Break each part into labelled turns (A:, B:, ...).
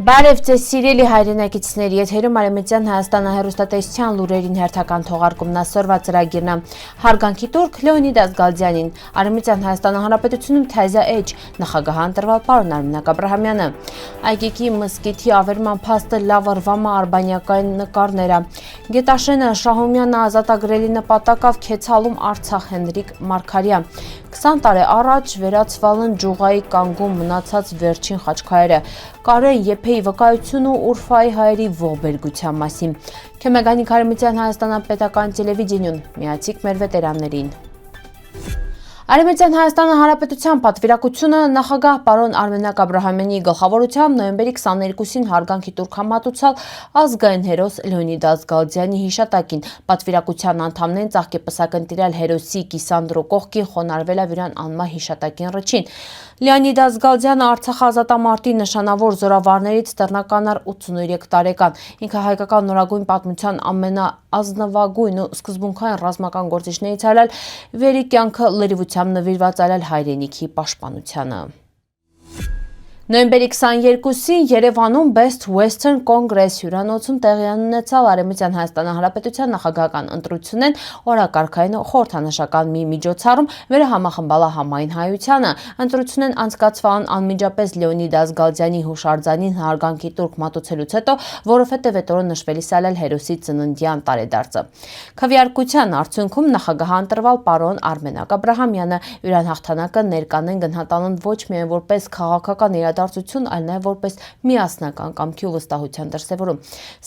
A: Բարև ձեզ սիրելի հայրենակիցներ, եթերում Արևմտյան Հայաստանը հեռուստատեսության լուրերին հերթական թողարկումն այսօրվա ծրագիրն է։ Հարգանքի տուրք Լեոնիդ Ազգալդյանին, Արևմտյան Հայաստանի Հանրապետությունում Թայզա Էջ, նախագահ ընտրվել պարոն Արմինակ Աբրահամյանը։ Այգեկի մզկիթի ավերման փաստը լավ ըրվամա արբանյակային նկարները։ Գետաշենը Շահումյանը ազատագրելի նպատակով քեցալում Արցախ Հենրիկ Մարգարյան։ 20 տարի առաջ վերացվալն ջուղայի կանգում մնացած վերջին խաչքարերը։ Կարեն Եփեի վկայությունը Ուրֆայի հայերի ողբերգության մասին։ Քեմեգանի Արևմտյան Հայաստան պետական տելևիզիոն, միացիք մեր վետերաններին։ Արևմտյան Հայաստանի Հանրապետության պատվիրակությունը նախագահ պարոն Արմինակ Աբրահամյանի գլխավորությամբ նոյեմբերի 22-ին հարգանքի տուրք համատուցալ ազգային հերոս Լեոնիդ Ազգալդյանի հիշատակին։ Պատվիրակության անդամներն ծաղկեպսակ ընտրել հերոսի կիսանդրո կողքին խոնարհվել է վրան անմահ հիշատակին ռճին։ Լեոնիդ Ազգալդյանը Արցախ ազատամարտի նշանավոր զորավարներից տռնական էր 83 տարեկան։ Ինքը հայկական նորագույն պատմության ամենաազնվագույն ու սկզբունքային ռազմական գործիչներից այլ վերի կյանքը լրիվությամբ նվիրված այլ հայրենիքի պաշտպանությանը։ Նոյեմբերի 22-ին Երևանում Best Western Congress հյուրանոցում տեղի ունեցավ Արևմտյան Հայաստանի Հանրապետության նախագահական ընտրությունն օրակարգային խորհրդանշական մի միջոցառում վերահամախմբալա համայն հայությանը։ Ընտրությունն անցկացվան անմիջապես Լեոնիդ Ազգալդյանի հուշարձանին հարգանքի տուրք մատուցելուց հետո, որովհետև այդ օրը նշվելիս այլ հերոսի ծննդյան տարեդարձը։ Քվեարկության արդյունքում նախագահ ընտրվել պարոն Արմինակ Աբրահամյանը։ Իրան հաղթանակը ներկանեն գնահատալն ոչ միայն որպես քաղաքական դարձություն, այլ նաև որպես միասնական կամքի ու վստահության դրսևորում։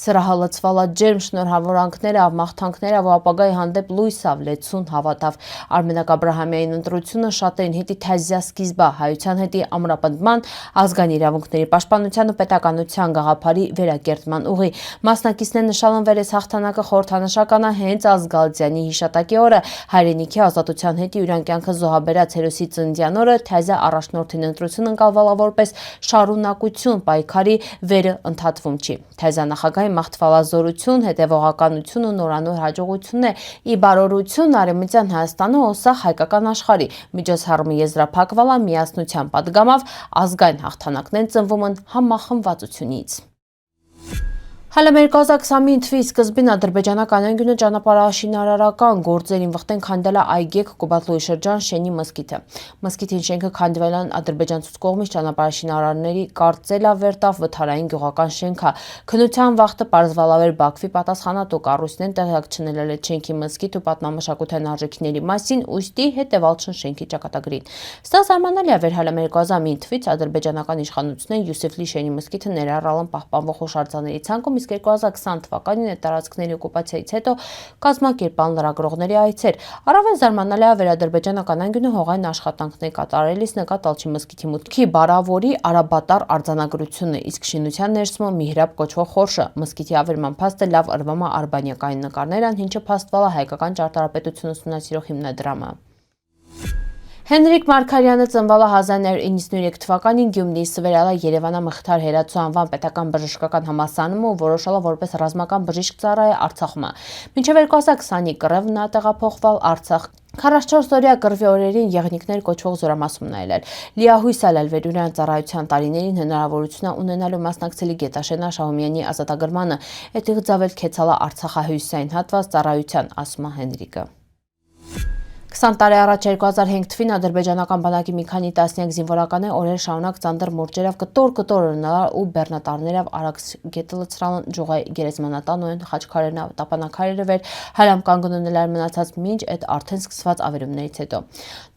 A: Սրահը լցվալա ջերմ շնորհավորանքներով, մաղթանքներով ու ապագայի հանդեպ լույսով լեցուն հավատավ։ Արմինակ Աբրահամյանի ընտրությունը շատերին հետի թազյա սկիզբը հայության հետի ամրապնդման, ազգային իրավունքների պաշտպանության ու պետականության գաղափարի վերակերտման ուղի։ Մասնակիցներն նշան վերես հաղթանակը խորհրդանշական է հենց Ազգալդյանի հիշատակի օրը, հայրենիքի ազատության հետի յուրան կյանքը զոհաբերած հերոսի ծննդյան օրը Թայզա առաջնորդին ընտրություն ընկալվալա որպես շարունակություն պայքարի վերը ընդհատվում չի։ Թայզա նախագահի մաղթվալազորություն, հետևողականություն ու նորանոր հաջողություններ ի բարօրություն Արևմտյան Հայաստանը օսա հայկական աշխարհի միջոցառումը եզրափակվալա միասնության պատգամով ազգային հաղթանակներն ծնվում են համախմբվածությունից։ Հələ 2020 թվականի սկզբին ադրբեջանական անկյունը ճանապարհաշինարարական գործերին վխտեն քանդել է Այգեկ Կոբատլուի շրջան Շենի մզկիթը։ Մզկիթին շենքը քանդվել է ադրբեջանցու կողմից ճանապարհաշինարարների կարծելավերտավ վթարային գյուղական շենքա։ Քննության վախտը պարզվալավեր Բաքվի պատասխանատու կառույցներն տեղյակ չնելել է շենքի մզկիթ ու պատմամշակութային արժեքների մասին, ուստի հետևալ չն շենքի ճակատագրին։ Սա զարմանալի է, հələ 2009 թվականից ադրբեջանական իշխանությունները Յուսիֆլի Շենի մզկիթը ներառալ են պահպանվող հուշարձանների ցանկում, իսկ 2020 թվականին այդ տարածքների օկուպացիայից հետո կազմակերպան լրագրողների այցեր։ Առավել զարմանալի է ադրբեջանական անկյունը հողային աշխատանքներ կատարելիս նկատալ չի մզկիթի մուտքի բարավորի արաբատար արձանագրությունը, իսկ շինության ներսում Միհրաբ կոչվող խորշը։ Մզկիթի ավերման փաստը լավ ըրվամա արբանյակային նկարներ են, ինչը փաստվալ է հայկական ճարտարապետություն ուսումնասիրող հիմնադրամը։ Հենրիկ Մարգարյանը ծնվել է 1993 թվականին Գյումրիի Սվերալա Երևանա Մխիթար Հերացու անվան պետական բժշկական համալսարանում ու որոշել է որպես ռազմական բժիշկ ծառայել Արցախում։ Մինչև 2020-ի կռիվ նա տեղափոխվել Արցախ։ 44-օրյա կռվի օրերին եղնիկներ կոչվող զորամասում նայել։ Լիահույս այլվերյուրան ծառայության տարիներին հնարավորություն ունենալու մասնակցելի Գետաշենա Շահումյանի ազատագրմանը։ Այդտեղ ձավել քեցալա Արցախահյուսային հատված ծառայության, ասում է Հենրիկը։ 20 տարի առաջ 2005 թվականին ադրբեջանական բանակի մի քանի տասնյակ զինվորականներ օրեր շարունակ ծանր մուրճերով կտոր ունենալ ու բեռնատարներով արագ գետը լցրալն ջուղայի գերեզմանատան ու խաչքարերն տապանակարերը վեր հալամ կանգնունել էր մնացած մինչ այդ արդեն սկսված ավերումներից հետո։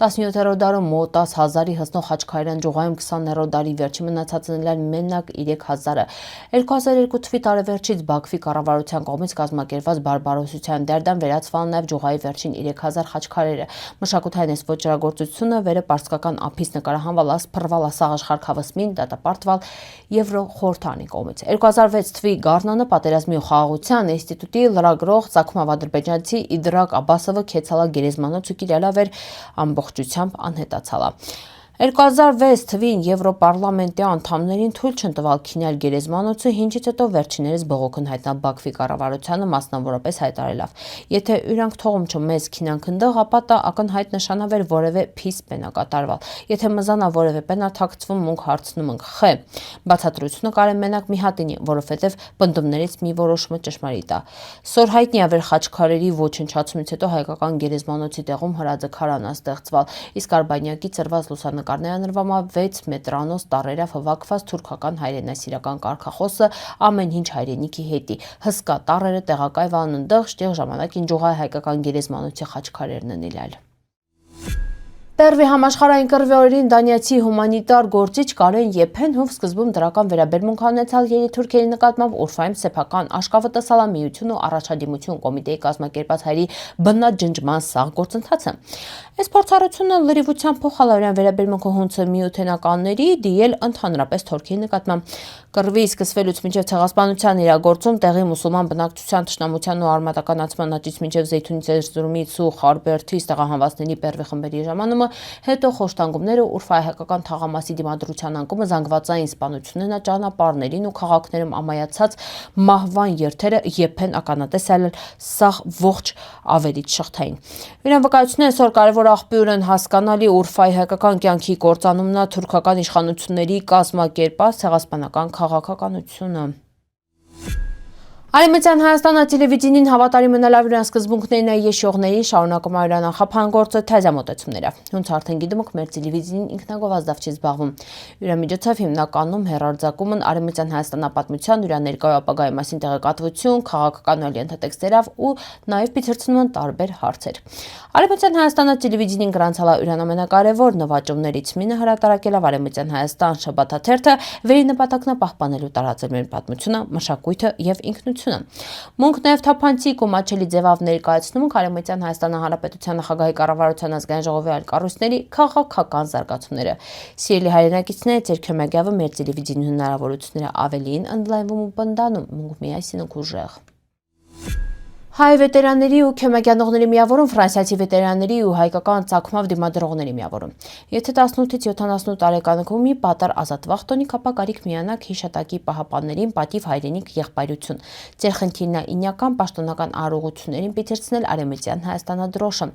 A: 17-րդ դարում մոտ 10,000-ի հսնող խաչքարերն ջուղայում 20-րդ դարի վերջի մնացածն էլ մենակ 3,000-ը։ 2002 թվականի տարեվերջից Բաքվի կառավարության կողմից կազմակերպված բարբարոսության դերդան վերացվել նաև ջուղայի վերջին 3000 խաչքարերը։ Մշակութային այս ոճրագործությունը վերը պարսկական ափից նկարահանվել ասփռվել ասաղաշխարհ խավսմին դատապարտվել Եվրոխորհրդանի կողմից։ 2006 թվականի Գառնանը պատերազմի ու խաղաղության ինստիտուտի լրագրող Ծագումով ադրբեջանցի Իդրակ Աբասովը քեցալա գերեզմանոց ու կիրելավեր ամբողջությամբ անհետացալա։ 2006 թվին Եվրոպարլամենտի անդամներին թույլ չընդվալ քինել գերեզմանոցը, ինչից հետո վերջիններս բողոք են հայտնել Բաքվի կառավարությանը, մասնավորապես հայտարարելով. Եթե իրանք թողում չմեզ քինանք ընդեղ, ապա դա ակնհայտ նշանավեր որևէ փիս պենա կատարվալ։ Եթե մզանա որևէ պենա թաքցվում, մունք հարցնում ենք խ։ Բացատրությունը կարեն մենակ մի հատինի, որովհետև պնդումներից մի որոշումը ճշմարիտ է։ Սորհայտնի ավեր խաչքարերի ոչնչացումից հետո հայկական գերեզմանոցի տեղում հրաձգարան է ստեղծվել, իսկ Արբանյակի ծրված լուսանկարները նրվամա 6 մետրանոց տառերով հվակված թուրքական հայրենասիրական կարգախոսը ամեն ինչ հայրենիքի հետի։ Հսկա տառերը տեղակայվան ընդեղ, շտեղ ժամանակին ջուղայ հայկական գերեզմանոցի խաչքարերն են իլել։ Պերվի համաշխարհային կռվի օրերին դանիացի հումանիտար գործիչ Կարեն Եփենհով սկզբում դրական վերաբերմունք ունեցալ Թուրքիայի նկատմամբ Ուրֆայում սեփական Աշկավտասալամ միություն ու առաջադիմություն կոմիտեի կազմակերպած հայերի բնաջնջման սաղ գործընթացը։ Այս փորձառությունը լրիվությամբ փոխալարյան վերաբերմունքը հունցը միութենականների դիել ընդհանրապես Թուրքիայի նկատմամբ կռվի սկսվելուց մինչև ցեղասպանության իրագործում տեղի մուսուլման բնակչության թշնամության ու արմատականացման աճից մինչև Զեյթունի ծերձրումից ու Խարբերթից տեղահանվածների Պերվի խմբերի ժամանումը, հետո խոշտանգումները, Ուրֆայի հայկական թաղամասի դիմադրության անկումը, զանգվածային սպանությունն ճանապարհներին ու քաղաքներում ամայացած մահվան երթերը Եփեն ականատեսել սաղ ողջ ավերիչ շղթային։ Իրան վկայությունն այսօր կարևոր աղբյուր են հասկանալի Ուրֆայի հայկական կյանքի կործանումն թուրքական իշխանությունների կազմակերպած ցեղասպանական քաղաքականությունը։ Արևմտյան Հայաստանը տելևիզիոնին հավատարիմ մնալավ իրան սկզբունքներին եշողներին շարունակում է իրան նախապահանգործը թեզամոտեցումները։ Հունց արդեն գիտում եք մեր տելևիզիոնին ինքնագովազդավ չի զբաղվում։ Իրամիջոցով հիմնականում հեռարձակում են Արևմտյան Հայաստանապատմության, իր ներկայ ապագայի մասին տեղեկատվություն, քաղաքական ու ենթատեքստերով ու նաև բացահայտում են տարբեր հարցեր։ Արևմտյան Հայաստանը տելևիզիոնին գրանցալա իրան ամենակարևոր նվաճումներից մինը հրատարակելով Արևմտյան Հայաստան շաբաթաթերթը վերի նպատակն է պահպանելու տարածել մեր պատմությունը, մշակույթը եւ ինքնությունը։ Մունք նաև թափանցիկ ու մաչելի ձևով ներկայացնում ենք Արևմտյան Հայաստան Հանրապետության նախագահի կառավարության ազգային ժողովի այլ կառույցների քաղաքական զարգացումները։ Սիրելի հայրենակիցներ, ձեր քյոմագյավը մեր տելևիզիոնի հնարավորությունները ավելին ընդլայնվում ու բնդանում, մունք միասին ու ուժեղ։ Հայ վետերանների ու քյոմագյանողների միավորում, ֆրանսիացի վետերանների ու հայկական ծագումով դիմադրողների միավորում։ Եթե 18-ից 78 տարեկանում մի պատար ազատվող տոնիկ, ապա կարիք միանաք հիշատակի պահապաններին պատիվ հայրենիք եղբայրություն։ Ձեր խնդիրն է ինյական պաշտոնական արարողություններին պիտերցնել Արևմտյան Հայաստանադրոշը։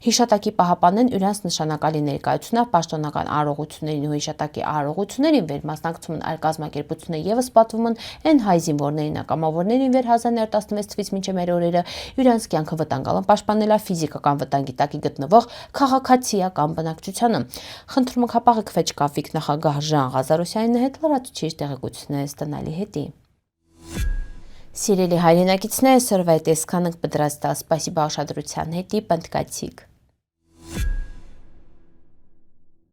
A: Հիշատակի պահապանեն իրանց նշանակալի ներկայությունով պաշտոնական արարողություններին ու հիշատակի արարողություններին վեր մասնակցում են այլ կազմակերպություններ եւս պատվում են այն հայ զինվորներին, ակամավորներին վեր 1916 թվականից մինչև մեր օրերը իրանց կյանքը վտանգալն պաշտպանելա ֆիզիկական վտանգի տակ գտնվող քաղաքացիական բնակչությանը։ Խնդրում ենք հապաղեք վեճկավիկ նախագահ Ժան Ղազարոսյանին հետ լրացուցիչ տեղեկություններ ստանալի հետի։ Սիրելի հայրենակիցներ, սրվայ տեսքանք պատրաստալ, սպասիբա ուշադրության հետի պնդկացիք։